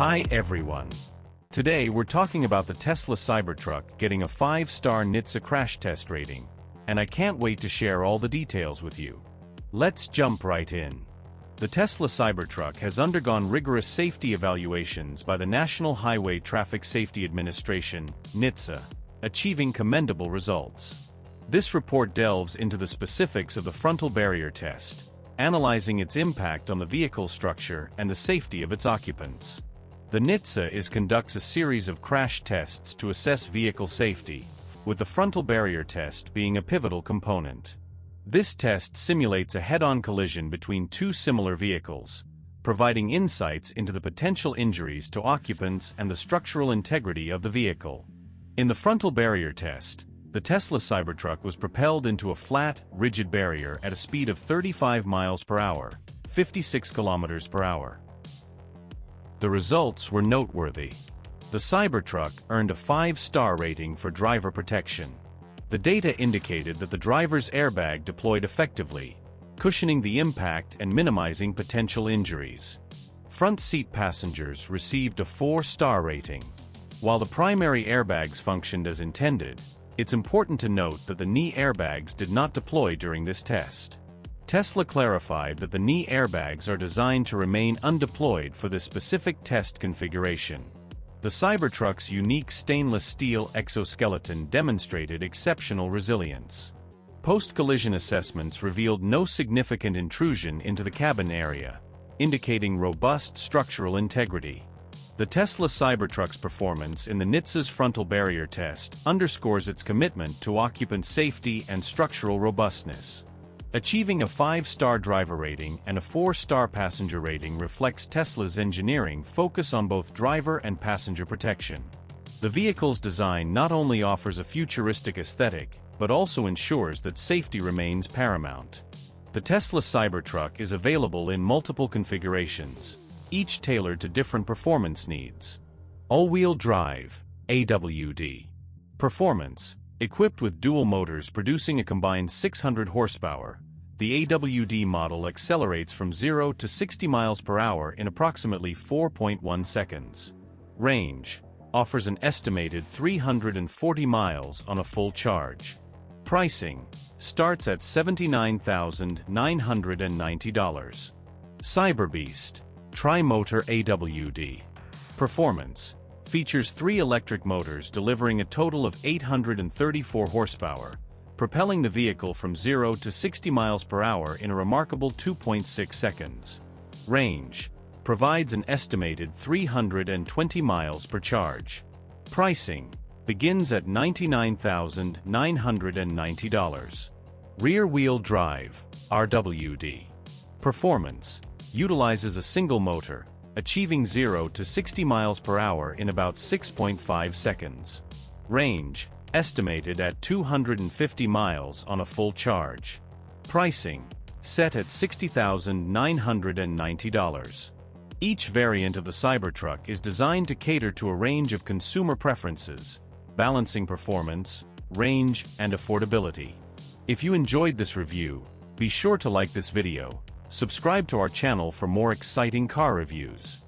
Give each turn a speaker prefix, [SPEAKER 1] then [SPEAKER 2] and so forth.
[SPEAKER 1] Hi everyone. Today we're talking about the Tesla Cybertruck getting a 5-star NHTSA Crash Test rating, and I can't wait to share all the details with you. Let's jump right in. The Tesla Cybertruck has undergone rigorous safety evaluations by the National Highway Traffic Safety Administration, NHTSA, achieving commendable results. This report delves into the specifics of the frontal barrier test, analyzing its impact on the vehicle structure and the safety of its occupants. The NHTSA conducts a series of crash tests to assess vehicle safety, with the frontal barrier test being a pivotal component. This test simulates a head-on collision between two similar vehicles, providing insights into the potential injuries to occupants and the structural integrity of the vehicle. In the frontal barrier test, the Tesla Cybertruck was propelled into a flat, rigid barrier at a speed of 35 miles per hour, 56 kilometers per hour. The results were noteworthy. The Cybertruck earned a 5-star rating for driver protection. The data indicated that the driver's airbag deployed effectively, cushioning the impact and minimizing potential injuries. Front seat passengers received a 4-star rating. While the primary airbags functioned as intended, it's important to note that the knee airbags did not deploy during this test. Tesla clarified that the knee airbags are designed to remain undeployed for this specific test configuration. The Cybertruck's unique stainless steel exoskeleton demonstrated exceptional resilience. Post-collision assessments revealed no significant intrusion into the cabin area, indicating robust structural integrity. The Tesla Cybertruck's performance in the NHTSA's frontal barrier test underscores its commitment to occupant safety and structural robustness. Achieving a 5-star driver rating and a 4-star passenger rating reflects Tesla's engineering focus on both driver and passenger protection. The vehicle's design not only offers a futuristic aesthetic, but also ensures that safety remains paramount. The Tesla Cybertruck is available in multiple configurations, each tailored to different performance needs. All-wheel drive, AWD. Performance. Equipped with dual motors producing a combined 600 horsepower, the AWD model accelerates from 0 to 60 miles per hour in approximately 4.1 seconds. Range. Offers an estimated 340 miles on a full charge. Pricing. Starts at $79,990. Cyberbeast. Tri-motor AWD. Performance. Features 3 electric motors delivering a total of 834 horsepower, propelling the vehicle from 0 to 60 miles per hour in a remarkable 2.6 seconds. Range. Provides an estimated 320 miles per charge. Pricing. Begins at $99,990. Rear-wheel drive, RWD. Performance. Utilizes a single motor, achieving 0 to 60 miles per hour in about 6.5 seconds. Range. Estimated at 250 miles on a full charge. Pricing. Set at $60,990. Each variant of the Cybertruck is designed to cater to a range of consumer preferences, balancing performance, range, and affordability. If you enjoyed this review, be sure to like this video, subscribe to our channel for more exciting car reviews.